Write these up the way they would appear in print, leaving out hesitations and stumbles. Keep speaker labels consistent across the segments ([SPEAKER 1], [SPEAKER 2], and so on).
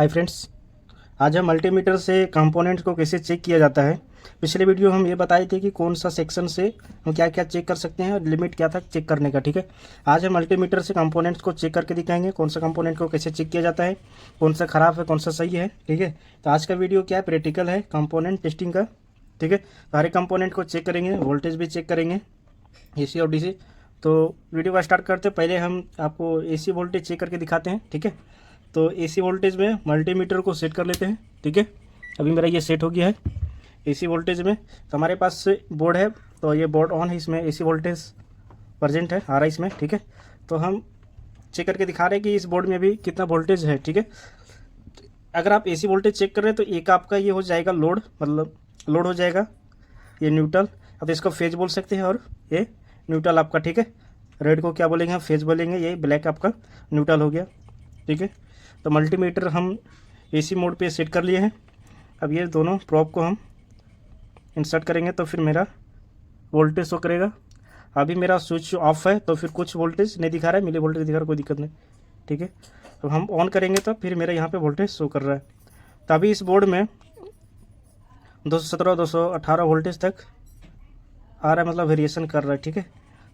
[SPEAKER 1] Hi friends, आज हम multimeter से कंपोनेंट्स को कैसे चेक किया जाता है। पिछले वीडियो हम ये बताए थे कि कौन सा सेक्शन से हम क्या क्या चेक कर सकते हैं और लिमिट क्या था चेक करने का। ठीक है, आज हम मल्टीमीटर से कंपोनेंट्स को चेक करके दिखाएंगे कौन सा कंपोनेंट को कैसे चेक किया जाता है, कौन सा ख़राब है कौन सा सही है। ठीक है, तो आज का वीडियो क्या है, प्रैक्टिकल है कंपोनेंट टेस्टिंग का। ठीक है, सारे कंपोनेंट को चेक करेंगे, वोल्टेज भी चेक करेंगे, AC और DC। तो वीडियो का स्टार्ट करते पहले हम आपको AC वोल्टेज चेक करके दिखाते हैं। ठीक है, तो AC वोल्टेज में मल्टीमीटर को सेट कर लेते हैं। ठीक है, अभी मेरा ये सेट हो गया है AC वोल्टेज में। तो हमारे पास बोर्ड है, तो ये बोर्ड ऑन है, इसमें AC वोल्टेज प्रेजेंट है, आ रहा है इसमें। ठीक है, तो हम चेक करके दिखा रहे हैं कि इस बोर्ड में अभी कितना वोल्टेज है। ठीक है, अगर आप AC वोल्टेज चेक कर रहे हैं तो एक आपका ये हो जाएगा लोड, मतलब लोड हो जाएगा, ये न्यूट्रल, अब इसको फेज बोल सकते हैं, और ये न्यूट्रल आपका। ठीक है, रेड को क्या बोलेंगे, हम फेज बोलेंगे, ये ब्लैक आपका न्यूट्रल हो गया। ठीक है, तो मल्टीमीटर हम AC मोड पे सेट कर लिए हैं। अब ये दोनों प्रोब को हम इंसर्ट करेंगे तो फिर मेरा वोल्टेज शो करेगा। अभी मेरा स्विच ऑफ है तो फिर कुछ वोल्टेज नहीं दिखा रहा है, मिली वोल्टेज दिखा रहा है, कोई दिक्कत नहीं। ठीक है, तो हम ऑन करेंगे तो फिर मेरा यहाँ पे वोल्टेज शो कर रहा है। तो अभी इस बोर्ड में 217 218 वोल्टेज तक आ रहा है, मतलब वेरिएशन कर रहा है। ठीक है,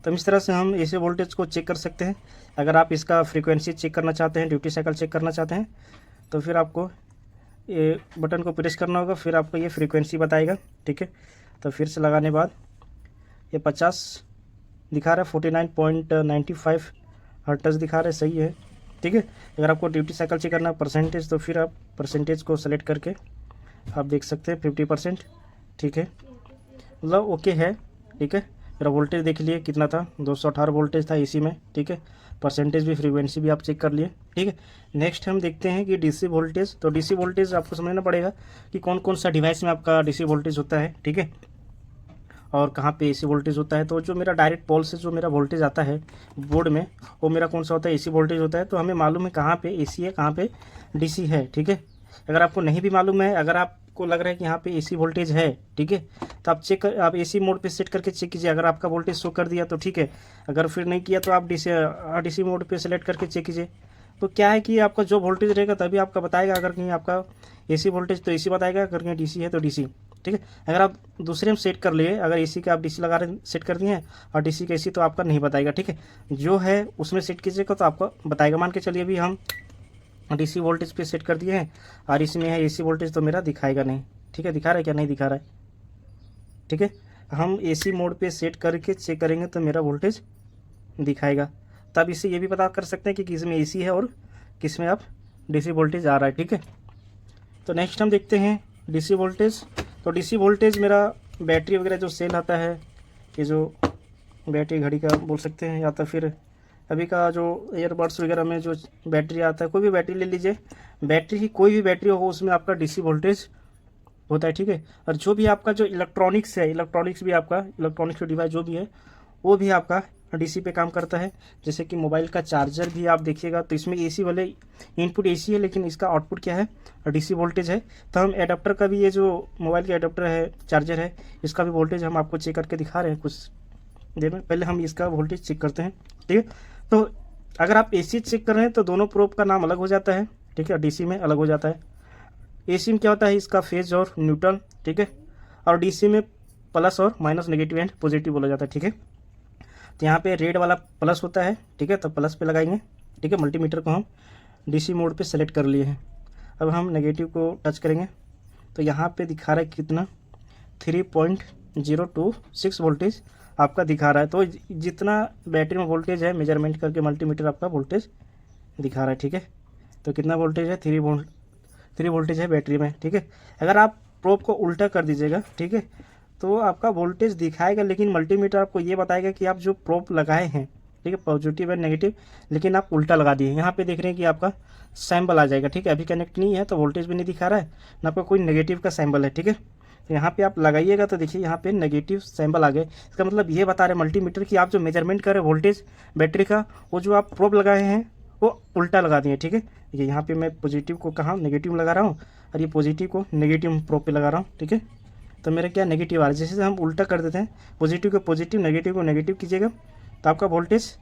[SPEAKER 1] तो इस तरह से हम AC वोल्टेज को चेक कर सकते हैं। अगर आप इसका फ्रीक्वेंसी चेक करना चाहते हैं, ड्यूटी साइकिल चेक करना चाहते हैं, तो फिर आपको ये बटन को प्रेस करना होगा, फिर आपको ये फ्रीक्वेंसी बताएगा। ठीक है, तो फिर से लगाने बाद ये 50 दिखा रहा है, 49.95 हर्ट्ज दिखा रहा है, सही है। ठीक है, अगर आपको ड्यूटी साइकिल चेक करना है परसेंटेज, तो फिर आप परसेंटेज को सेलेक्ट करके आप देख सकते हैं 50%। ठीक है, मतलब ओके है। ठीक है, मेरा वोल्टेज देख लिए कितना था, 218 वोल्टेज था AC में। ठीक है, परसेंटेज भी फ्रीक्वेंसी भी आप चेक कर लिए। ठीक है, नेक्स्ट हम देखते हैं कि DC वोल्टेज। तो DC वोल्टेज आपको समझना पड़ेगा कि कौन कौन सा डिवाइस में आपका DC वोल्टेज होता है। ठीक है, और कहाँ पे AC वोल्टेज होता है। तो जो मेरा डायरेक्ट पोल से जो मेरा वोल्टेज आता है बोर्ड में, वो मेरा कौन सा होता है, AC वोल्टेज होता है। तो हमें मालूम है कहाँ पे AC है, कहाँ पे DC है। ठीक है, अगर आपको नहीं भी मालूम है, अगर आपको लग रहा है कि यहाँ पे AC वोल्टेज है, ठीक है, तो आप चेक कर, आप AC मोड पे सेट करके चेक कीजिए। अगर आपका वोल्टेज शो कर दिया तो ठीक है, अगर फिर नहीं किया तो आप DC मोड पे सेलेक्ट करके चेक कीजिए। तो क्या है कि आपका जो वोल्टेज रहेगा तभी आपका बताएगा। अगर कहीं आपका AC वोल्टेज तो AC बताएगा, अगर कहीं DC है तो DC। ठीक है, अगर आप दूसरे में सेट कर लिए, अगर AC का आप DC लगा रहे सेट कर दिए हैं और DC का AC, तो आपका नहीं बताएगा। ठीक है, जो है उसमें सेट कीजिएगा तो आपको बताएगा। मान के चलिए अभी हम DC वोल्टेज पे सेट कर दिए हैं और इसमें है AC वोल्टेज, तो मेरा दिखाएगा नहीं। ठीक है, दिखा रहा है क्या, नहीं दिखा रहा है। ठीक है, हम AC मोड पे सेट करके चेक करेंगे तो मेरा वोल्टेज दिखाएगा। तब इससे ये भी पता कर सकते हैं कि किस में AC है और किस में आप DC वोल्टेज आ रहा है। ठीक है, तो नेक्स्ट हम देखते हैं DC वोल्टेज। तो DC वोल्टेज मेरा बैटरी वगैरह जो सेल आता है, ये जो बैटरी घड़ी का बोल सकते हैं, या तो फिर अभी का जो ईयरबड्स वगैरह में जो बैटरी आता है, कोई भी बैटरी ले लीजिए, बैटरी की कोई भी बैटरी हो उसमें आपका DC वोल्टेज होता है। ठीक है, और जो भी आपका जो इलेक्ट्रॉनिक्स है, इलेक्ट्रॉनिक्स भी आपका, इलेक्ट्रॉनिक्स डिवाइस जो भी है वो भी आपका DC पे काम करता है। जैसे कि मोबाइल का चार्जर भी आप देखिएगा तो इसमें AC वाले इनपुट AC है, लेकिन इसका आउटपुट क्या है, DC वोल्टेज है। तो हम एडाप्टर का भी, ये जो मोबाइल का एडाप्टर है, चार्जर है, इसका भी वोल्टेज हम आपको चेक करके दिखा रहे हैं कुछ देर में। पहले हम इसका वोल्टेज चेक करते हैं। ठीक है, तो अगर आप AC चेक कर रहे हैं तो दोनों प्रोब का नाम अलग हो जाता है। ठीक है, DC में अलग हो जाता है। AC में क्या होता है, इसका फेज और न्यूट्रल। ठीक है, और DC में प्लस और माइनस, नेगेटिव एंड पॉजिटिव बोला जाता है। ठीक है, तो यहाँ पे रेड वाला प्लस होता है। ठीक है, तो प्लस पे लगाएंगे। ठीक है, मल्टीमीटर को हम DC मोड पे सेलेक्ट कर लिए हैं। अब हम नेगेटिव को टच करेंगे तो यहाँ पे दिखा रहा है कितना, 3.026 वोल्टेज आपका दिखा रहा है। तो जितना बैटरी में वोल्टेज है मेजरमेंट करके मल्टीमीटर आपका वोल्टेज दिखा रहा है। ठीक है, तो कितना वोल्टेज है, 3 वोल्टेज है बैटरी में। ठीक है, अगर आप प्रोब को उल्टा कर दीजिएगा, ठीक है, तो आपका वोल्टेज दिखाएगा, लेकिन मल्टीमीटर आपको ये बताएगा कि आप जो प्रोब लगाए हैं, ठीक है, पॉजिटिव है नेगेटिव, लेकिन आप उल्टा लगा दिए। यहाँ पे देख रहे हैं कि आपका सैम्बल आ जाएगा। ठीक है, अभी कनेक्ट नहीं है तो वोल्टेज भी नहीं दिखा रहा है, ना आपका कोई नेगेटिव का सैम्बल है। ठीक है, तो यहाँ पे आप लगाइएगा तो देखिए यहाँ पे नेगेटिव सैम्बल आ गए। इसका मतलब ये बता रहे मल्टीमीटर कि आप जो मेजरमेंट कर रहे हैं वोल्टेज बैटरी का, वो जो आप प्रोब लगाए हैं वो उल्टा लगा दिए। ठीक है, ये यहाँ पे मैं पॉजिटिव को कहाँ नेगेटिव लगा रहा हूँ, और ये पॉजिटिव को नेगेटिव प्रोब पे लगा रहा हूँ। ठीक है, तो मेरा क्या नेगेटिव आ रहा है। जैसे हम उल्टा कर देते हैं, पॉजिटिव को पॉजिटिव, नेगेटिव को नेगेटिव कीजिएगा तो आपका वोल्टेज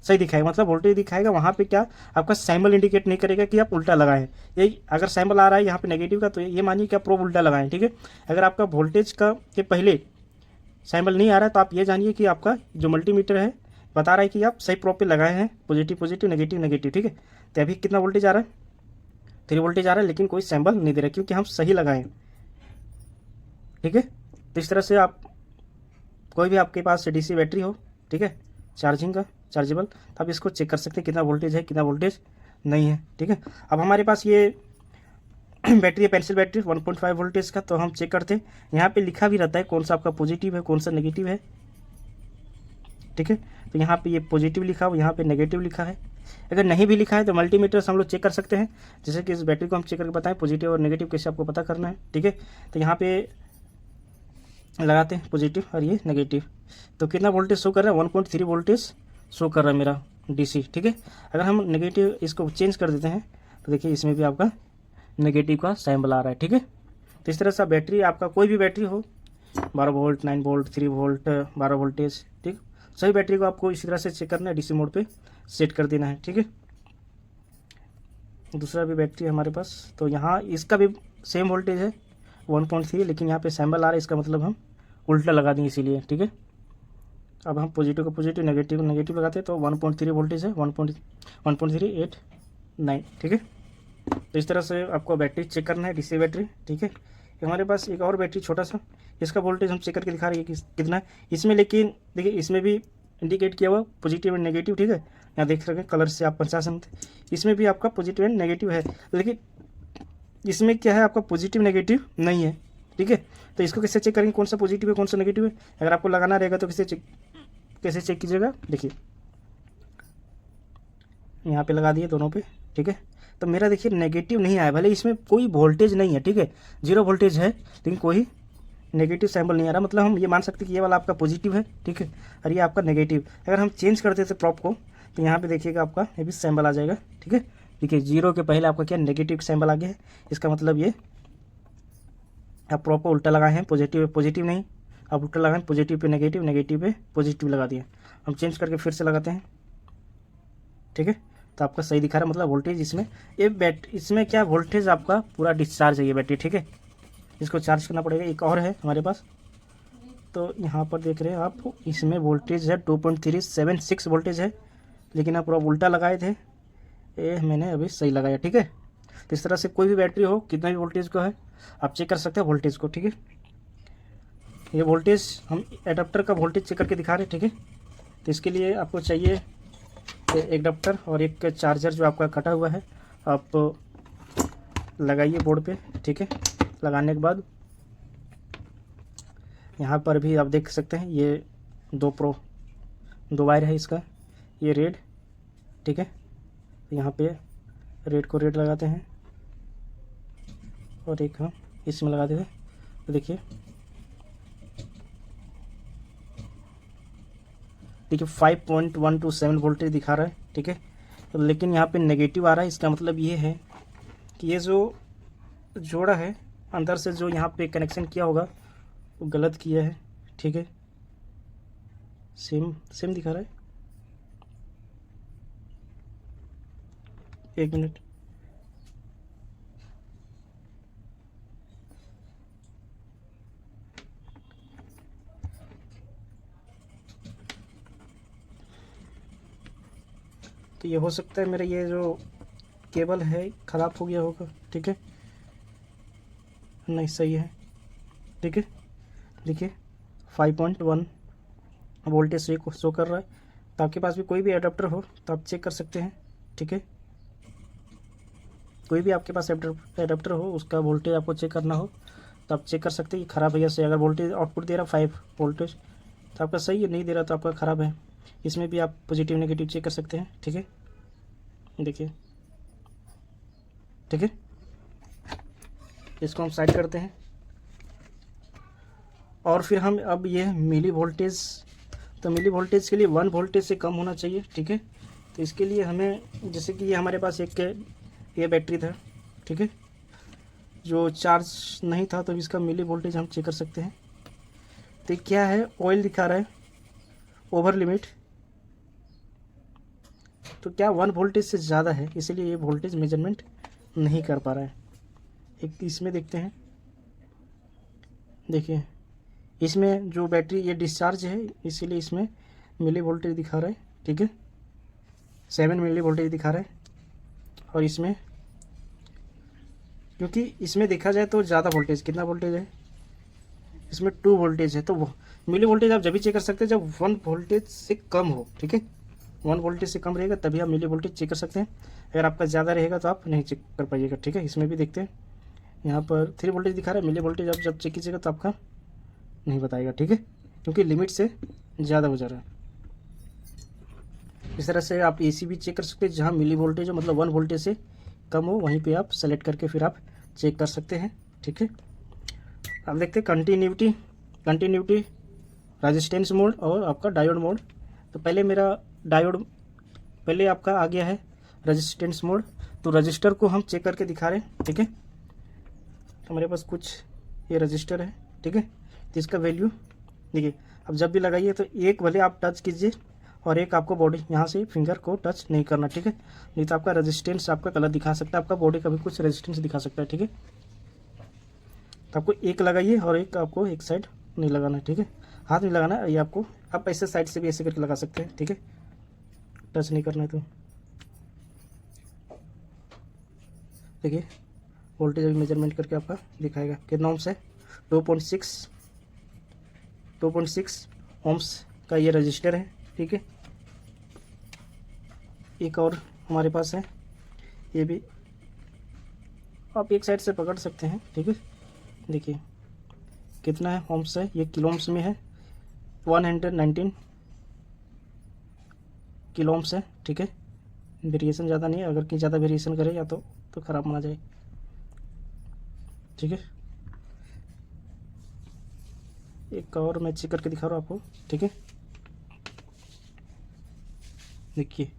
[SPEAKER 1] सही दिखाएगा, मतलब वोल्टेज दिखाएगा वहाँ पे क्या आपका सैम्बल इंडिकेट नहीं करेगा कि आप उल्टा लगाएं। यही अगर सैम्बल आ रहा है यहाँ पे नेगेटिव का तो ये मानिए कि आप प्रोब उल्टा लगाएं, ठीक है। अगर आपका वोल्टेज का के पहले सैम्बल नहीं आ रहा है तो आप ये जानिए कि आपका जो मल्टीमीटर है बता रहा है कि आप सही प्रोब पे लगाए हैं, पॉजिटिव पॉजिटिव नेगेटिव नेगेटिव, ठीक है। तो अभी कितना वोल्टेज आ रहा है, 3 वोल्टेज आ रहा है, लेकिन कोई सैम्बल नहीं दे रहा क्योंकि हम सही लगाए, ठीक है। तो इस तरह से आप कोई भी आपके पास डीसी बैटरी हो, ठीक है, चार्जिंग का चार्जेबल, तो आप इसको चेक कर सकते हैं कितना वोल्टेज है कितना वोल्टेज नहीं है, ठीक है। अब हमारे पास ये बैटरी है पेंसिल बैटरी 1.5 वोल्टेज का, तो हम चेक करते हैं। यहाँ पे लिखा भी रहता है कौन सा आपका पॉजिटिव है कौन सा नेगेटिव है, ठीक है। तो यहाँ पे ये पॉजिटिव लिखा हुआ, यहाँ पे नेगेटिव लिखा है। अगर नहीं भी लिखा है तो मल्टीमीटर से हम लोग चेक कर सकते हैं, जैसे कि इस बैटरी को हम चेक करके बताएं पॉजिटिव और नेगेटिव कैसे आपको पता करना है, ठीक है। तो यहाँ पे लगाते हैं पॉजिटिव और ये नेगेटिव, तो कितना वोल्टेज शो कर रहा है, 1.3 वोल्टेज शो कर रहा है मेरा डीसी, ठीक है। अगर हम नेगेटिव इसको चेंज कर देते हैं तो देखिए इसमें भी आपका नेगेटिव का सैम्बल आ रहा है, ठीक है। तो इस तरह से बैटरी आपका कोई भी बैटरी हो 12 वोल्ट 9 वोल्ट 3 वोल्ट 12 वोल्टेज, ठीक, सभी बैटरी को आपको इसी तरह से चेक करना है, डीसी मोड पे सेट कर देना है, ठीक है। दूसरा भी बैटरी है हमारे पास, तो यहाँ इसका भी सेम वोल्टेज है 1.3, लेकिन यहाँ पे सैम्बल आ रहा है, इसका मतलब हम उल्टा लगा देंगे इसीलिए, ठीक है। अब हम पॉजिटिव को पॉजिटिव नेगेटिव नेगेटिव लगाते हैं तो 1.3 वोल्टेज है 1.389, ठीक है। तो इस तरह से आपको बैटरी चेक करना है, डीसी बैटरी, ठीक है। हमारे पास एक और बैटरी छोटा सा, इसका वोल्टेज हम चेक करके दिखा रहे हैं कि कितना है इसमें, लेकिन देखिए इसमें भी इंडिकेट किया हुआ पॉजिटिव एंड नेगेटिव, ठीक है। यहाँ देख सकें कलर से आप 50, इसमें भी आपका पॉजिटिव एंड नेगेटिव है, लेकिन इसमें क्या है आपका पॉजिटिव नेगेटिव नहीं है, ठीक है। तो इसको कैसे चेक करेंगे कौन सा पॉजिटिव है कौन सा नेगेटिव है, अगर आपको लगाना रहेगा तो कैसे चेक कीजिएगा, देखिए यहाँ पे लगा दिए दोनों पे, ठीक है। तो मेरा देखिए नेगेटिव नहीं आया, भले इसमें कोई वोल्टेज नहीं है, ठीक है, 0 वोल्टेज है, लेकिन कोई नेगेटिव सैम्बल नहीं आ रहा, मतलब हम ये मान सकते हैं कि ये वाला आपका पॉजिटिव है, ठीक है, और ये आपका नेगेटिव। अगर हम चेंज कर देते प्रॉप को तो यहाँ पे देखिएगा आपका ये भी सैम्बल आ जाएगा, ठीक है। देखिए 0 के पहले आपका क्या नेगेटिव सैम्बल आ गया है, इसका मतलब ये आप प्रॉप को उल्टा लगाए हैं, पॉजिटिव पॉजिटिव नहीं, आप उल्टा लगाएं पॉजिटिव पे नेगेटिव नेगेटिव पे पॉजिटिव लगा दिए। हम चेंज करके फिर से लगाते हैं, ठीक है। तो आपका सही दिखा रहा है, मतलब वोल्टेज इसमें इसमें क्या वोल्टेज आपका पूरा डिस्चार्ज है ये बैटरी, ठीक है। इसको चार्ज करना पड़ेगा। एक और है हमारे पास, तो यहाँ पर देख रहे हैं आप, इसमें वोल्टेज है 2.376 वोल्टेज है, लेकिन आप पूरा उल्टा लगाए थे, ये मैंने अभी सही लगाया, ठीक है। तो इस तरह से कोई भी बैटरी हो कितना भी वोल्टेज का है आप चेक कर सकते हैं वोल्टेज को, ठीक है। ये वोल्टेज हम एडाप्टर का वोल्टेज चेक करके दिखा रहे हैं, ठीक है। तो इसके लिए आपको चाहिए एक एडाप्टर और एक चार्जर जो आपका कटा हुआ है, आप लगाइए बोर्ड पे, ठीक है। लगाने के बाद यहाँ पर भी आप देख सकते हैं ये 2 वायर है इसका, ये रेड, ठीक है। यहाँ पे रेड को रेड लगाते हैं और एक हम इसमें लगा देते हैं, तो देखिए 5.127 वोल्टेज दिखा रहा है, ठीक है। तो लेकिन यहाँ पे नेगेटिव आ रहा है, इसका मतलब ये है कि ये जो जोड़ा है अंदर से जो यहाँ पे कनेक्शन किया होगा वो गलत किया है, ठीक है। सेम दिखा रहा है, 1 मिनट, तो ये हो सकता है मेरा ये जो केबल है ख़राब हो गया होगा, ठीक है। नहीं सही है, ठीक है। देखिए 5.1 वोल्टेज शो कर रहा है। तो आपके पास भी कोई भी एडाप्टर हो तो आप चेक कर सकते हैं, ठीक है। कोई भी आपके पास एडाप्टर हो उसका वोल्टेज आपको चेक करना हो तो आप चेक कर सकते हैं कि ख़राब है या सही। अगर वोल्टेज आउटपुट दे रहा 5 वोल्टेज तो आपका सही है, नहीं दे रहा तो आपका ख़राब है। इसमें भी आप पॉजिटिव नेगेटिव चेक कर सकते हैं, ठीक है। देखिए, ठीक है, इसको हम साइड करते हैं और फिर हम अब ये मिली वोल्टेज, तो मिली वोल्टेज के लिए 1 वोल्टेज से कम होना चाहिए, ठीक है। तो इसके लिए हमें, जैसे कि ये हमारे पास एक ये बैटरी था, ठीक है, जो चार्ज नहीं था, तो इसका मिली वोल्टेज हम चेक कर सकते हैं। तो क्या है, ऑयल दिखा रहा है ओवर लिमिट, तो क्या 1 वोल्टेज से ज़्यादा है, इसीलिए ये वोल्टेज मेजरमेंट नहीं कर पा रहा है। एक इसमें देखते हैं, देखिए इसमें जो बैटरी ये डिस्चार्ज है, इसीलिए इसमें मिली वोल्टेज दिखा रहा है, ठीक है, 7 मिली वोल्टेज दिखा रहा है। और इसमें क्योंकि इसमें देखा जाए तो ज़्यादा वोल्टेज, कितना वोल्टेज है इसमें 2 वोल्टेज है, तो वो मिली वोल्टेज आप जब भी चेक कर सकते हैं जब 1 वोल्टेज से कम हो, ठीक है, 1 वोल्टेज से कम रहेगा तभी आप मिली वोल्टेज चेक कर सकते हैं। अगर आपका ज़्यादा रहेगा तो आप नहीं चेक कर पाइएगा, ठीक है। इसमें भी देखते हैं, यहाँ पर 3 वोल्टेज दिखा रहा है, मिली वोल्टेज आप जब चेक कीजिएगा तो आपका नहीं बताएगा, ठीक है, क्योंकि लिमिट से ज़्यादा हो जा रहा है। इस तरह से आप AC भी चेक कर सकते हैं, जहाँ मिली वोल्टेज हो, मतलब 1 वोल्टेज से कम हो, वहीं पे आप सेलेक्ट करके फिर आप चेक कर सकते हैं, ठीक है। अब देखते हैं कंटिन्यूटी, रेजिस्टेंस मोड और आपका डायोड मोड। तो पहले मेरा डायोड, पहले आपका आ गया है रेजिस्टेंस मोड, तो रजिस्टर को हम चेक करके दिखा रहे हैं, ठीक है। तो हमारे पास कुछ ये रजिस्टर है, ठीक है, तो इसका वैल्यू देखिए। अब जब भी लगाइए तो एक भले आप टच कीजिए और एक आपको बॉडी यहाँ से फिंगर को टच नहीं करना, ठीक है, नहीं तो आपका रेजिस्टेंस आपका गलत दिखा सकता है, आपका बॉडी का भी कुछ रेजिस्टेंस दिखा सकता है, ठीक है। तो आपको एक लगाइए और एक आपको एक साइड नहीं लगाना है, ठीक है, हाथ नहीं लगाना है, ये आपको आप ऐसे साइड से भी ऐसे करके लगा सकते हैं, ठीक है, टच नहीं करना है। तो देखिए वोल्टेज अभी मेजरमेंट करके आपका दिखाएगा कितना ओम्स है, 2.6 ओम्स का ये रजिस्टर है, ठीक है। एक और हमारे पास है, ये भी आप एक साइड से पकड़ सकते हैं, ठीक है। देखिए कितना है ओम्स है, ये किलो ओम्स में है, 119 किलो ओम्स है, ठीक है। वेरिएशन ज़्यादा नहीं है, अगर कहीं ज़्यादा वेरिएशन करे या तो ख़राब माना जाए, ठीक है। एक और मैं चेक करके दिखा रहा हूँ आपको, ठीक है। देखिए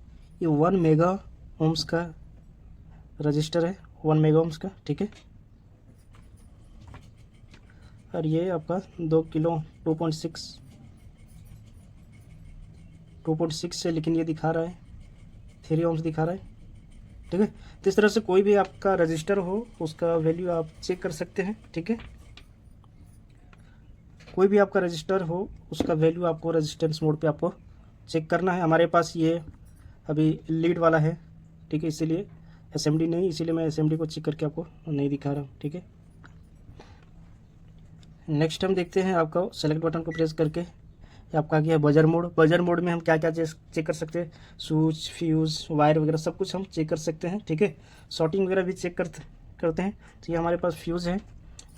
[SPEAKER 1] ये 1 मेगा ओम्स का रजिस्टर है, 1 मेगा ओम्स का, ठीक है। और ये आपका 2 किलो 2.6 है, लेकिन ये दिखा रहा है 3 ओम्स दिखा रहा है, ठीक है। तो इस तरह से कोई भी आपका रजिस्टर हो उसका वैल्यू आप चेक कर सकते हैं, ठीक है। कोई भी आपका रजिस्टर हो उसका वैल्यू आपको रेजिस्टेंस मोड पे आपको चेक करना है। हमारे पास ये अभी लीड वाला है, ठीक है, इसीलिए SMD नहीं, इसीलिए मैं SMD को चेक करके आपको नहीं दिखा रहा हूँ, ठीक है। नेक्स्ट हम देखते हैं, आपका सेलेक्ट बटन को प्रेस करके ये आपका गया बजर मोड। बजर मोड में हम क्या क्या चेक कर सकते हैं, स्विच, फ्यूज़, वायर वगैरह सब कुछ हम चेक कर सकते हैं, ठीक है। शॉर्टिंग वगैरह भी चेक करते हैं। तो ये हमारे पास फ्यूज़ है,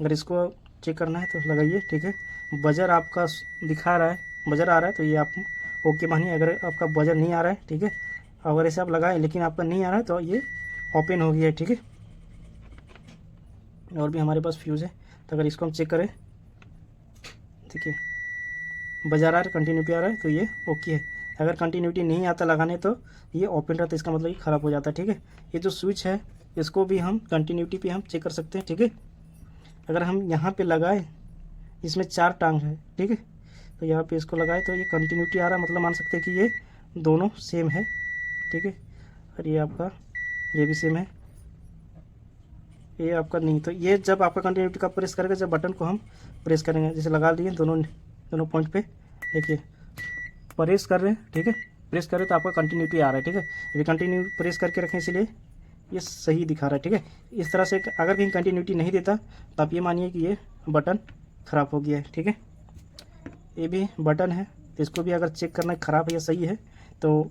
[SPEAKER 1] अगर इसको चेक करना है तो लगाइए, ठीक है। बजर आपका दिखा रहा है, बजर आ रहा है तो ये आप ओके मानिए। अगर आपका बजर नहीं आ रहा है, ठीक है, अगर ऐसे आप लगाएं लेकिन आपका नहीं आ रहा है तो ये ओपन हो गया है, ठीक है। और भी हमारे पास फ्यूज़ है, तो अगर इसको हम चेक करें, देखिए बजा रहा है, कंटिन्यूटी आ रहा है तो ये ओके है। अगर कंटिन्यूटी नहीं आता लगाने तो ये ओपन रहता है, इसका मतलब ये ख़राब हो जाता है, ठीक है। ये जो स्विच है इसको भी हम कंटिन्यूटी पे हम चेक कर सकते हैं, ठीक है। अगर हम यहाँ पे लगाए, इसमें 4 टांग है, ठीक है, तो यहाँ पे इसको लगाए तो ये कंटिन्यूटी आ रहा है, मतलब मान सकते हैं कि ये दोनों सेम है, ठीक है। और ये आपका ये भी सेम है, ये आपका नहीं। तो ये जब आपका कंटिन्यूटी का प्रेस करेगा, जब बटन को हम प्रेस करेंगे, जैसे लगा दिए दोनों पॉइंट पे, देखिए प्रेस कर रहे हैं, ठीक है, प्रेस कर रहे हैं तो आपका कंटिन्यूटी आ रहा है, ठीक है। अभी कंटिन्यू प्रेस करके रखें, इसलिए ये सही दिखा रहा है, ठीक है। इस तरह से अगर कहीं कंटिन्यूटी नहीं देता तो आप ये मानिए कि ये बटन ख़राब हो गया है, ठीक है। ये भी बटन है, तो इसको भी अगर चेक करना है ख़राब है या सही है तो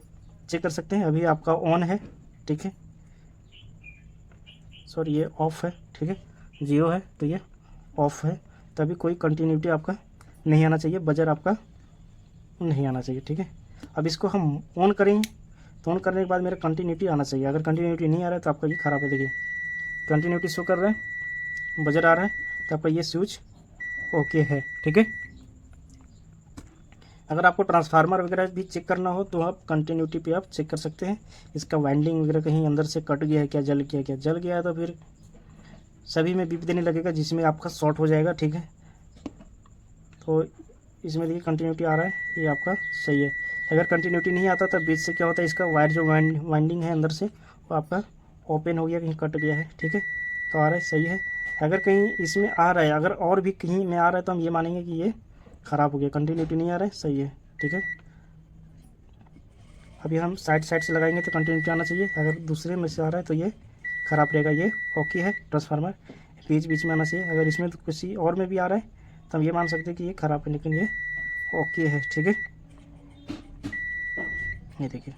[SPEAKER 1] चेक कर सकते हैं। अभी आपका ऑन है, ठीक है, सॉरी ये ऑफ़ है, ठीक है, 0 है तो ये ऑफ़ है, तभी कोई कंटिन्यूटी आपका नहीं आना चाहिए, बजर आपका नहीं आना चाहिए, ठीक है। अब इसको हम ऑन करेंगे तो ऑन करने के बाद मेरा कंटिन्यूटी आना चाहिए। अगर कंटिन्यूटी नहीं आ रहा है तो आपका ये ख़राब है, देखिए कंटिन्यूटी शो कर रहा है, बजर आ रहा है, तो आपका ये स्विच ओके है, ठीक है। अगर आपको ट्रांसफार्मर वगैरह भी चेक करना हो तो आप कंटिन्यूटी पे आप चेक कर सकते हैं। इसका वाइंडिंग वगैरह कहीं अंदर से कट गया है क्या, जल गया है तो फिर सभी में बीप देने लगेगा, जिसमें आपका शॉर्ट हो जाएगा, ठीक है। तो इसमें देखिए कंटिन्यूटी आ रहा है, ये आपका सही है। अगर कंटिन्यूटी नहीं आता तो बीच से क्या होता है, इसका वायर जो वाइंडिंग है अंदर से वो आपका ओपन हो गया, कहीं कट गया है, ठीक है। तो आ रहा है, सही है। अगर कहीं इसमें आ रहा है, अगर और भी कहीं में आ रहा है तो हम ये मानेंगे कि ये ख़राब हो गया, कंटिन्यूटी नहीं आ रहा है, सही है, ठीक है। अभी हम साइड से लगाएंगे तो कंटिन्यूटी आना चाहिए, अगर दूसरे में से आ रहा है तो ये ख़राब रहेगा। ये ओके है ट्रांसफार्मर, बीच में आना चाहिए। अगर इसमें तो किसी और में भी आ रहा है तो हम ये मान सकते हैं कि ये ख़राब है, लेकिन ये ओके है, ठीक है। ये देखिए,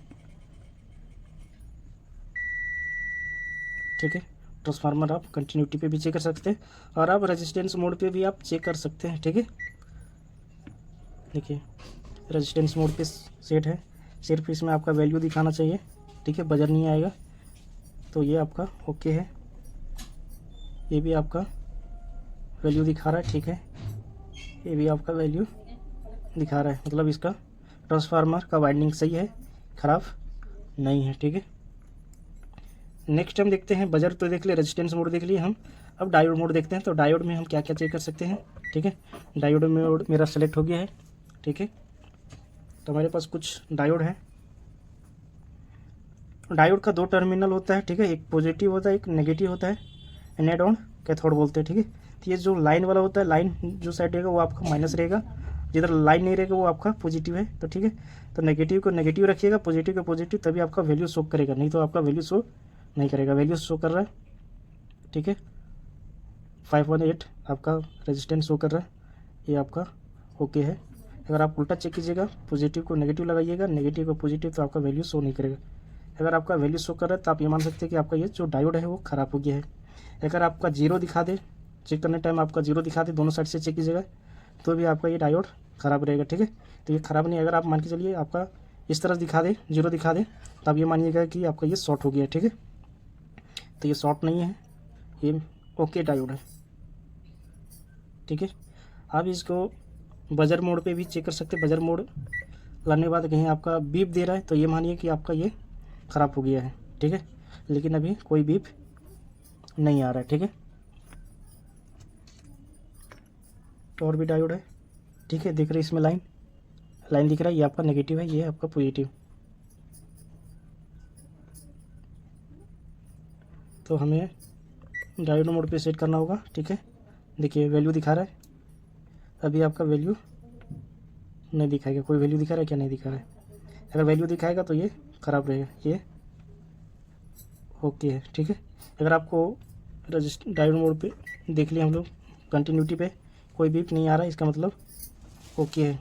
[SPEAKER 1] ठीक है। ट्रांसफार्मर आप कंटिन्यूटी पे भी चेक कर सकते हैं और आप रेजिस्टेंस मोड पे भी आप चेक कर सकते हैं, ठीक है। देखिए रेजिस्टेंस मोड पे सेट है, सिर्फ इसमें आपका वैल्यू दिखाना चाहिए, ठीक है, बजर नहीं आएगा। तो ये आपका ओके है, ये भी आपका वैल्यू दिखा रहा है, ठीक है। ये भी आपका वैल्यू दिखा रहा है, मतलब इसका ट्रांसफार्मर का वाइंडिंग सही है, ख़राब नहीं है, ठीक है। नेक्स्ट हम देखते हैं, बजर तो देख लिए, रेजिस्टेंस मोड देख लिए हम, अब डायोड मोड देखते हैं। तो डायोड में हम क्या क्या चेक कर सकते हैं, ठीक है। डायोड मोड मेरा सेलेक्ट हो गया है, ठीक है। तो हमारे पास कुछ डायोड है। डायोड का 2 टर्मिनल होता है, ठीक है, एक पॉजिटिव होता है, एक नेगेटिव होता है, एनोड और कैथोड बोलते हैं, ठीक है। तो ये जो लाइन वाला होता है, लाइन जो साइड रहेगा वो आपका माइनस रहेगा, जिधर लाइन नहीं रहेगा वो आपका पॉजिटिव है, तो ठीक है। तो नेगेटिव को नेगेटिव रखिएगा, पॉजिटिव को पॉजिटिव, तभी आपका वैल्यू शो करेगा, नहीं तो आपका वैल्यू शो नहीं करेगा। वैल्यू शो कर रहा है, ठीक है, 518 आपका रेजिस्टेंस शो कर रहा है, ये आपका ओके है। अगर आप उल्टा चेक कीजिएगा, पॉजिटिव को नेगेटिव लगाइएगा, नेगेटिव को पॉजिटिव, तो आपका वैल्यू शो नहीं करेगा। अगर आपका वैल्यू शो कर रहा है तो आप ये मान सकते हैं कि आपका ये जो डायोड है वो ख़राब हो गया है। अगर आपका जीरो दिखा दे, चेक करने टाइम आपका जीरो दिखा दे, दोनों साइड से चेक कीजिएगा, तो भी आपका ये डायोड ख़राब रहेगा, ठीक है। तो ये ख़राब नहीं, अगर आप मान के चलिए आपका इस तरह दिखा दे, जीरो दिखा दे, तो आप ये मानिएगा कि आपका ये शॉर्ट हो गया है, ठीक है। तो ये शॉर्ट नहीं है, ये ओके डायोड है, ठीक है। आप इसको बजर मोड पे भी चेक कर सकते हैं। बजर मोड लाने के बाद कहीं आपका बीप दे रहा है तो ये मानिए कि आपका ये ख़राब हो गया है, ठीक है। लेकिन अभी कोई बीप नहीं आ रहा है, ठीक है। तो और भी डायोड है, ठीक है, दिख रही है इसमें लाइन दिख रहा है, ये आपका नेगेटिव है, ये आपका पॉजिटिव। तो हमें डायोड मोड पे सेट करना होगा, ठीक है। देखिए वैल्यू दिखा रहा है, अभी आपका वैल्यू नहीं दिखाएगा। कोई वैल्यू दिखा रहा है क्या? नहीं दिखा रहा है। अगर वैल्यू दिखाएगा तो ये ख़राब रहेगा, ये ओके है, ठीक है। अगर आपको डायोड मोड पे देख लिया हम लोग, कंटिन्यूटी पे कोई बीप नहीं आ रहा है, इसका मतलब ओके है।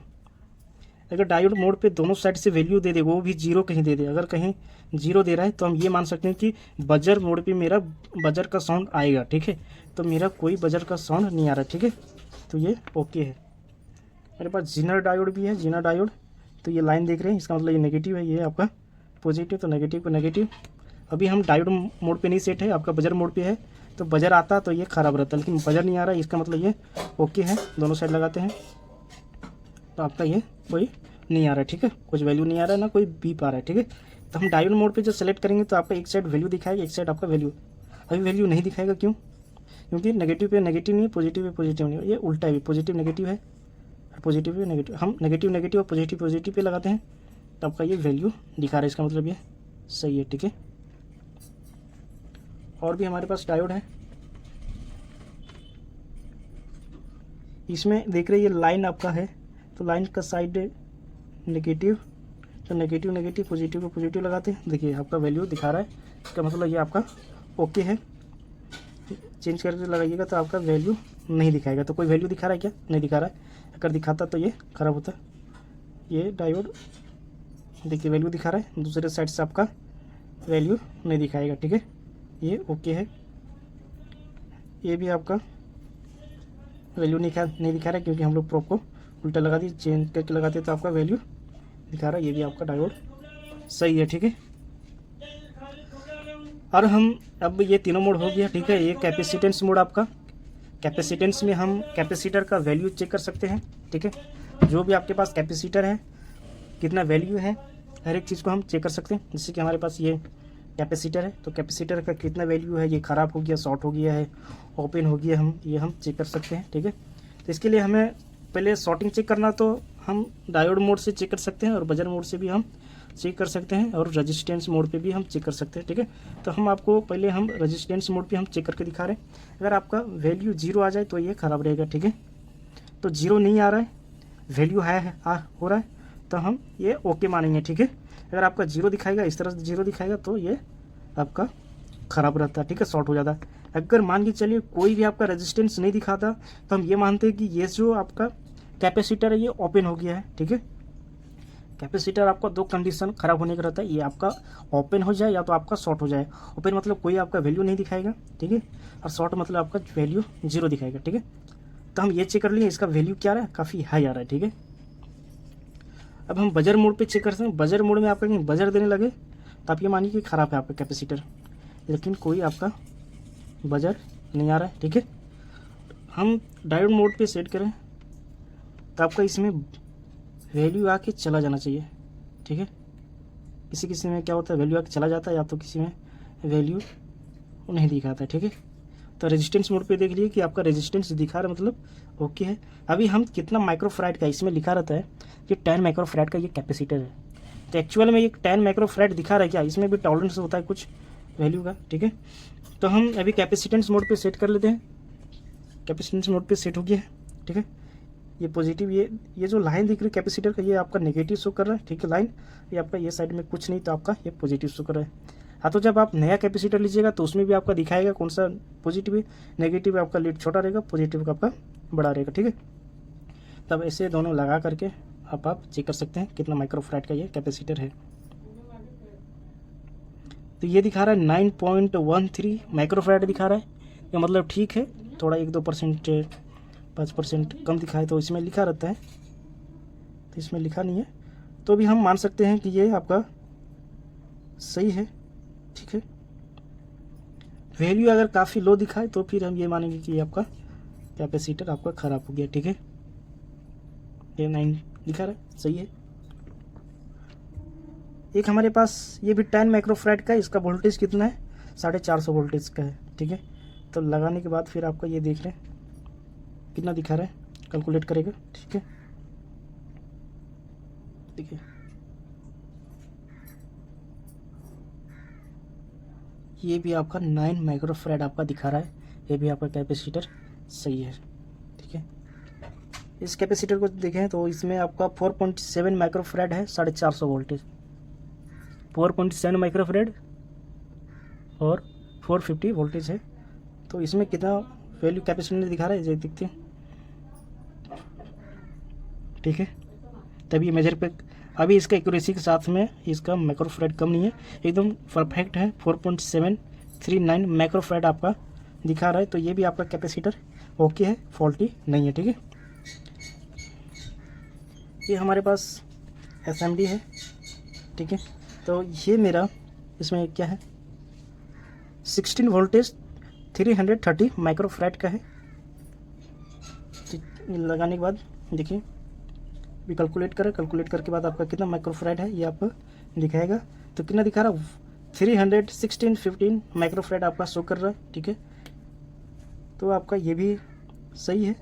[SPEAKER 1] अगर डायोड मोड पे दोनों साइड से वैल्यू दे दे, वो भी जीरो कहीं दे दे, अगर कहीं जीरो दे रहा है तो हम ये मान सकते हैं कि बजर मोड पे मेरा बजर का साउंड आएगा, ठीक है। तो मेरा कोई बजर का साउंड नहीं आ रहा, ठीक है, तो ये ओके है। मेरे पास जीनर डायोड भी है, जीनर डायोड, तो ये लाइन देख रहे हैं, इसका मतलब ये नेगेटिव है, ये आपका पॉजिटिव, तो नेगेटिव को नेगेटिव। अभी हम डायोड मोड पे नहीं सेट है, आपका बजर मोड पे है, तो बजर आता तो ये ख़राब रहता, लेकिन बजर नहीं आ रहा है, इसका मतलब ये ओके है। दोनों साइड लगाते हैं तो आपका ये कोई नहीं आ रहा है, ठीक है, कुछ वैल्यू नहीं आ रहा है, ना कोई बीप आ रहा है, ठीक है। तो हम डायोड मोड पे जो सेलेक्ट करेंगे तो आपका एक साइड वैल्यू दिखाएगा, एक साइड आपका वैल्यू, अभी वैल्यू नहीं दिखाएगा, क्यों? क्योंकि नेगेटिव पे नेगेटिव नहीं है, पॉजिटिव पे पॉजिटिव नहीं है, ये उल्टा है, पॉजिटिव नेगेटिव है, पॉजिटिव पे नेगेटिव। हम नेगेटिव नेगेटिव और पॉजिटिव पॉजिटिव पे लगाते हैं तो आपका ये वैल्यू दिखा रहा है, इसका मतलब ये सही है, ठीक है। और भी हमारे पास डायोड है, इसमें देख रहे ये लाइन आपका है, तो लाइन का साइड नेगेटिव, तो नेगेटिव नेगेटिव, पॉजिटिव को पॉजिटिव लगाते हैं, देखिए आपका वैल्यू दिखा रहा है, इसका मतलब ये आपका ओके है। चेंज करके लगाइएगा तो आपका वैल्यू नहीं दिखाएगा। तो कोई वैल्यू दिखा रहा है क्या? नहीं दिखा रहा है, अगर दिखाता तो ये ख़राब होता। ये डायोड देखिए वैल्यू दिखा रहा है, दूसरे साइड से आपका वैल्यू नहीं दिखाएगा, ठीक है, ये ओके है। ये भी आपका वैल्यू नहीं दिखा रहा है, क्योंकि हम लोग प्रोब को उल्टा लगा दिए, चेंज करके लगाते तो आपका वैल्यू दिखा रहा है। ये भी आपका डायोड सही है, ठीक है। और हम अब ये तीनों मोड हो गया, ठीक है। ये कैपेसिटेंस मोड आपका, कैपेसिटेंस में हम कैपेसिटर का वैल्यू चेक कर सकते हैं, ठीक है। जो भी आपके पास कैपेसिटर है, कितना वैल्यू है, हर एक चीज़ को हम चेक कर सकते हैं। जैसे कि हमारे पास ये कैपेसिटर है, तो कैपेसिटर का कितना वैल्यू है, ये ख़राब हो गया, शॉर्ट हो गया है, ओपन हो गया, हम चेक कर सकते हैं, ठीक है। तो इसके लिए हमें पहले शॉर्टिंग चेक करना, तो हम डायोड मोड से चेक कर सकते हैं और बजर मोड से भी हम चेक कर सकते हैं और रेजिस्टेंस मोड पे भी हम चेक कर सकते हैं, ठीक है। तो हम आपको पहले हम रेजिस्टेंस मोड पे हम चेक करके दिखा रहे हैं। अगर आपका वैल्यू 0 आ जाए तो ये ख़राब रहेगा, ठीक है। तो 0 नहीं आ रहा है, वैल्यू हो रहा है, तो हम ये ओके मानेंगे, ठीक है। अगर आपका 0 दिखाएगा, इस तरह से 0 दिखाएगा तो ये आपका ख़राब रहता है, ठीक है, शॉर्ट हो जाता है। अगर मान के चलिए कोई भी आपका रेजिस्टेंस नहीं दिखाता तो हम ये मानते हैं कि ये जो आपका कैपेसिटर है ये ओपन हो गया है, ठीक है। कैपेसिटर आपका दो कंडीशन खराब होने का रहता है, ये आपका ओपन हो जाए या तो आपका शॉर्ट हो जाए। ओपन मतलब कोई आपका वैल्यू नहीं दिखाएगा, ठीक है, और शॉर्ट मतलब आपका वैल्यू 0 दिखाएगा, ठीक है। तो हम ये चेक कर लिए इसका वैल्यू क्या आ रहा है, काफ़ी हाई आ रहा है, ठीक है। अब हम बजर मोड पे चेक करते हैं। बजर मोड में आपका कहीं बजर देने लगे तो आप ये मानिए कि ख़राब है आपका कैपेसिटर, लेकिन कोई आपका बजर नहीं आ रहा है, ठीक है। हम डायोड मोड पे सेट करें तो आपका इसमें वैल्यू आके चला जाना चाहिए, ठीक है। किसी किसी में क्या होता है वैल्यू आके चला जाता है, या तो किसी में वैल्यू नहीं दिखाता है, ठीक है। तो रेजिस्टेंस मोड पे देख लिए कि आपका रेजिस्टेंस दिखा रहा है, मतलब ओके है। अभी हम कितना माइक्रोफैराड का, इसमें लिखा रहता है कि 10 माइक्रोफैराड का ये कैपेसिटर है। तो एक्चुअल में ये 10 माइक्रोफैराड दिखा रहा है क्या, इसमें भी टॉलरेंस होता है कुछ वैल्यू का, ठीक है। तो हम अभी कैपेसिटेंस मोड पे सेट कर लेते हैं। कैपेसिटेंस मोड पे सेट हो गया है, ठीक है। ये पॉजिटिव, ये जो लाइन दिख रही है कैपेसिटर का, ये आपका नेगेटिव शो कर रहा है, ठीक है। लाइन ये आपका ये साइड में कुछ नहीं, तो आपका ये पॉजिटिव शो कर रहा है। हाँ, तो जब आप नया कैपेसिटर लीजिएगा तो उसमें भी आपका दिखाएगा कौन सा पॉजिटिव है, नेगेटिव आपका लीड छोटा रहेगा, पॉजिटिव का आपका बड़ा रहेगा, ठीक है। तब ऐसे दोनों लगा करके आप चेक कर सकते हैं कितना माइक्रोफैराड का ये कैपेसिटर है। तो ये दिखा रहा है 9.13 माइक्रोफैराड दिखा रहा है, ये मतलब ठीक है। थोड़ा 1-2% 5% कम दिखाए तो इसमें लिखा रहता है, तो इसमें लिखा नहीं है, तो भी हम मान सकते हैं कि ये आपका सही है, ठीक है। वैल्यू अगर काफ़ी लो दिखाए तो फिर हम ये मानेंगे कि ये आपका कैपेसिटर आपका ख़राब हो गया, ठीक है। ये 9 दिखा रहा है, सही है। एक हमारे पास ये भी 10 माइक्रोफैराड का है, इसका वोल्टेज कितना है, 450 वोल्टेज का है, ठीक है। तो लगाने के बाद फिर आपका ये देख रहे हैं कितना दिखा रहा है, कैलकुलेट करेगा, ठीक है। देखिए ये भी आपका 9 माइक्रोफैराड आपका दिखा रहा है, ये भी आपका कैपेसिटर सही है, ठीक है। इस कैपेसिटर को देखें तो इसमें आपका 4.7 माइक्रोफैराड है, 450 वोल्टेज, 4.7 माइक्रोफैराड और 450 वोल्टेज है। तो इसमें कितना वैल्यू कैपेसिटर दिखा रहा है, ये देखते हैं, ठीक है। तभी मेजर पे अभी इसका एक्यूरेसी के साथ में इसका माइक्रोफैराड कम नहीं है, एकदम परफेक्ट है। 4.739 माइक्रोफैराड आपका दिखा रहा है, तो ये भी आपका कैपेसिटर ओके है, फॉल्टी नहीं है, ठीक है। ये हमारे पास एसएमडी है, ठीक है। तो ये मेरा इसमें क्या है 16 वोल्टेज 330 माइक्रोफैराड का है। लगाने के बाद देखिए भी कैलकुलेट करें, कैलकुलेट करके बाद आपका कितना माइक्रोफैराड है ये आपको दिखाएगा। तो कितना दिखा रहा है 315 माइक्रोफैराड आपका शो कर रहा है, ठीक है। तो आपका ये भी सही है।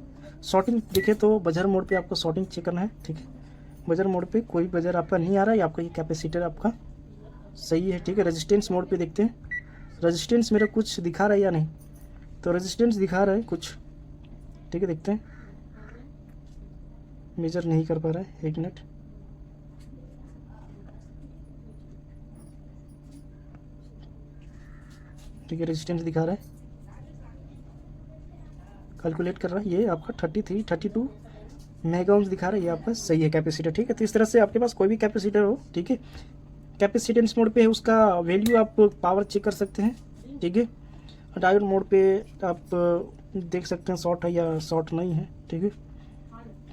[SPEAKER 1] शॉर्टिंग देखे तो बजर मोड पे आपको शॉर्टिंग चेक करना है, ठीक है। बजर मोड पे कोई बजर आपका नहीं आ रहा है, आपका ये कैपेसिटर आपका सही है, ठीक है। रेजिस्टेंस मोड पे देखते हैं, रेजिस्टेंस मेरा कुछ दिखा रहा है या नहीं, तो रेजिस्टेंस दिखा रहा है कुछ, ठीक है। देखते हैं, मेजर नहीं कर पा रहा है, 1 मिनट। ठीक है, रेजिस्टेंस दिखा रहा है, कैलकुलेट कर रहा है, ये आपका 32 मेगा ओम्स दिखा रहा है, ये आपका सही है कैपेसिटर, ठीक है। तो इस तरह से आपके पास कोई भी कैपेसिटर हो, ठीक है, कैपेसिटेंस मोड पे है उसका वैल्यू आप पावर चेक कर सकते हैं, ठीक है। डायोड मोड पे आप देख सकते हैं शॉर्ट है या शॉर्ट नहीं है, ठीक है।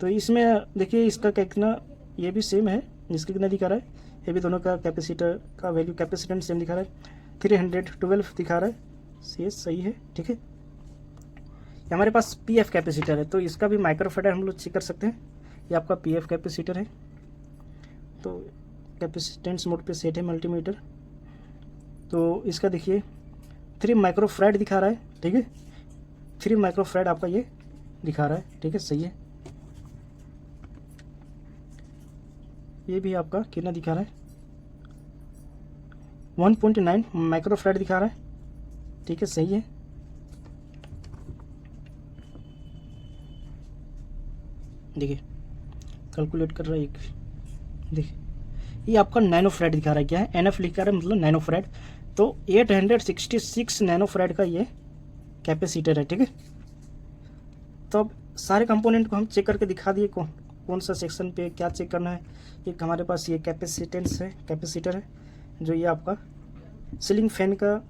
[SPEAKER 1] तो इसमें देखिए इसका कितना, ये भी सेम है, इसका कितना दिखा रहा है, ये भी दोनों का कैपेसिटर का वैल्यू कैपेसिटेंस सेम दिखा रहा है, 312 दिखा रहा है, ये सही है, ठीक है। हमारे पास पीएफ कैपेसिटर है, तो इसका भी माइक्रोफैराड हम लोग चेक कर सकते हैं, ये आपका पीएफ कैपेसिटर है। तो कैपेसिटेंस मोड पे सेट है मल्टीमीटर, तो इसका देखिए 3 माइक्रोफैराड दिखा रहा है, ठीक है। 3 माइक्रोफैराड आपका ये दिखा रहा है, ठीक है, सही है। ये भी आपका कितना दिखा रहा है, 1.9 माइक्रोफैराड दिखा रहा है, ठीक है, सही है। देखिए कैलकुलेट कर रहा है एक, देखिए ये आपका नैनोफैराड दिखा रहा है, क्या है, NF लिखा रहा है मतलब नैनोफैराड, तो 866 नैनोफैराड का ये कैपेसिटर है, ठीक है। तो अब सारे कंपोनेंट को हम चेक करके दिखा दिए, कौन सा सेक्शन पे क्या चेक करना है। एक हमारे पास ये कैपेसिटेंस है, कैपेसिटर है, जो ये आपका सीलिंग फैन का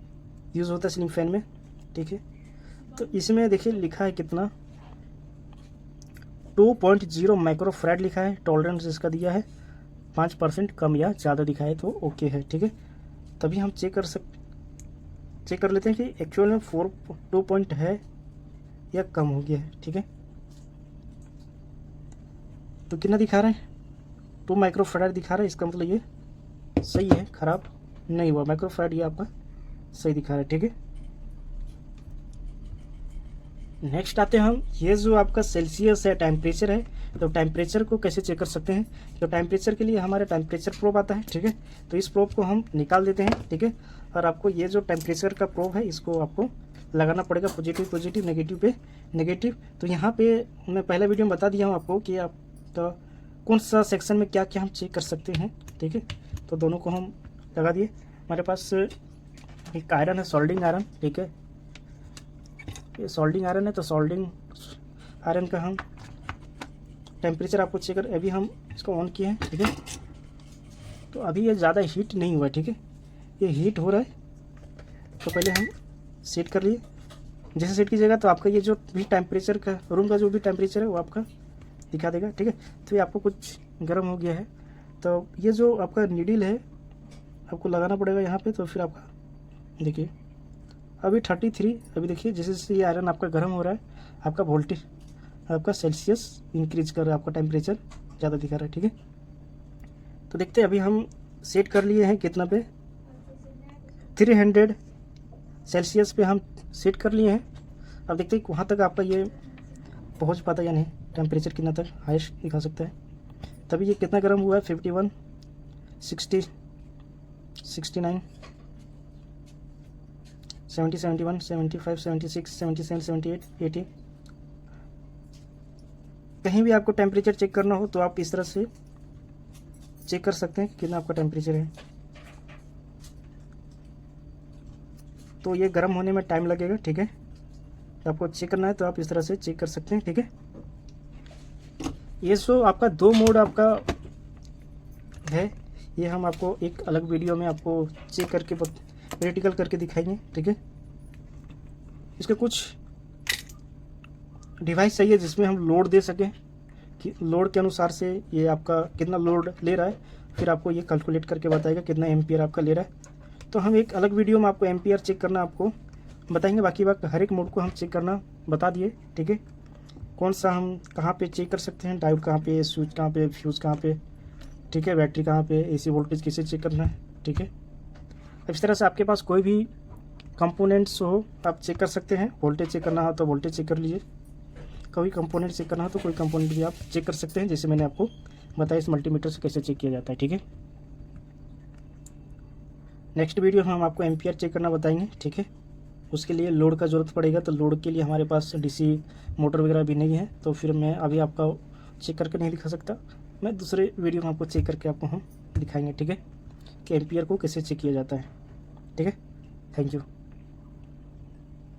[SPEAKER 1] यूज़ होता है, सीलिंग फैन में, ठीक है। तो इसमें देखिए लिखा है कितना, 2.0 माइक्रोफैराड लिखा है, टॉलरेंस इसका दिया है 5% कम या ज़्यादा दिखा है तो ओके है, ठीक है। तभी हम चेक कर लेते हैं कि एक्चुअल में 2 पॉइंट है या कम हो गया है, ठीक है। तो कितना दिखा रहा है, 2 माइक्रोफैराड दिखा रहा है, इसका मतलब ये सही है, ख़राब नहीं हुआ, माइक्रोफैराड ये आपका सही दिखा रहा है, ठीक है। नेक्स्ट आते हैं हम, ये जो आपका सेल्सियस है, टेम्परेचर है, तो टेम्परेचर को कैसे चेक कर सकते हैं। तो टेम्परेचर के लिए हमारे टेम्परेचर प्रोब आता है, ठीक है। तो इस प्रोब को हम निकाल देते हैं, ठीक है। और आपको ये जो टेम्परेचर का प्रोब है इसको आपको लगाना पड़ेगा पॉजिटिव, नेगेटिव पे नेगेटिव। तो यहाँ पे मैं पहले वीडियो में बता दिया हूँ आपको कि आप तो कौन सा सेक्शन में क्या क्या हम चेक कर सकते हैं, ठीक है। तो दोनों को हम लगा दिए। हमारे पास एक आयरन है, सोल्डिंग आयरन, ठीक है, ये सोल्डिंग आयरन है। तो सोल्डिंग आयरन का हम टेम्परेचर आपको चेक कर, अभी हम इसको ऑन किए हैं, ठीक है। तो अभी ये ज़्यादा हीट नहीं हुआ, ठीक है, ये हीट हो रहा है। तो पहले हम सेट कर लिए, जैसे सेट कीजिएगा तो आपका ये जो भी टेम्परेचर का, रूम का जो भी टेम्परेचर है वो आपका दिखा देगा, ठीक है। तो ये आपको कुछ गर्म हो गया है, तो ये जो आपका नीडल है आपको लगाना पड़ेगा यहाँ पे। तो फिर आपका देखिए अभी 33, अभी देखिए जैसे जैसे ये आयरन आपका गर्म हो रहा है, आपका वोल्टेज, आपका सेल्सियस इंक्रीज कर रहा है, आपका टेम्परेचर ज़्यादा दिखा रहा है, ठीक है। तो देखते हैं, अभी हम सेट कर लिए हैं कितना पे, 300 सेल्सियस पे हम सेट कर लिए हैं। अब देखते हैं वहाँ तक आपका ये पहुँच पाता या नहीं, टेम्परेचर कितना तक हाईएस्ट दिखा सकता है। तभी ये कितना गर्म हुआ है, 51, 60, 69, 70, 71, 75, 76, 77, 78, 80। कहीं भी आपको टेम्परेचर चेक करना हो तो आप इस तरह से चेक कर सकते हैं कि कितना आपका टेम्परेचर है। तो ये गर्म होने में टाइम लगेगा, ठीक है। तो आपको चेक करना है तो आप इस तरह से चेक कर सकते हैं, ठीक है। ये जो आपका 2 मोड आपका है, ये हम आपको एक अलग वीडियो में आपको चेक करके प्रैक्टिकल करके दिखाएंगे, ठीक है। इसके कुछ डिवाइस चाहिए जिसमें हम लोड दे सकें, कि लोड के अनुसार से ये आपका कितना लोड ले रहा है, फिर आपको ये कैलकुलेट करके बताएगा कितना एम्पियर आपका ले रहा है। तो हम एक अलग वीडियो में आपको एम्पियर चेक करना आपको बताएंगे, बाकी वक्त हर एक मोड को हम चेक करना बता दिए, ठीक है। कौन सा हम कहाँ पे चेक कर सकते हैं, डायोड कहाँ पे, स्विच कहाँ पे, फ्यूज़ कहाँ पे, ठीक है, बैटरी कहाँ पे, AC वोल्टेज कैसे चेक करना है, ठीक है। इस तरह से आपके पास कोई भी कंपोनेंट्स हो आप चेक कर सकते हैं। वोल्टेज चेक करना हो तो वोल्टेज चेक कर लीजिए, कोई कंपोनेंट चेक करना हो तो कोई कंपोनेंट भी आप चेक कर सकते हैं, जैसे मैंने आपको बताया इस मल्टीमीटर से कैसे चेक किया जाता है, ठीक है। नेक्स्ट वीडियो में हम आपको एम्पियर चेक करना बताएंगे, ठीक है। उसके लिए लोड का ज़रूरत पड़ेगा, तो लोड के लिए हमारे पास DC मोटर वगैरह भी नहीं है, तो फिर मैं अभी आपका चेक करके नहीं दिखा सकता। मैं दूसरे वीडियो में आपको चेक करके आपको हम दिखाएंगे, ठीक है, कि एम्पियर को कैसे चेक किया जाता है, ठीक है। Thank you.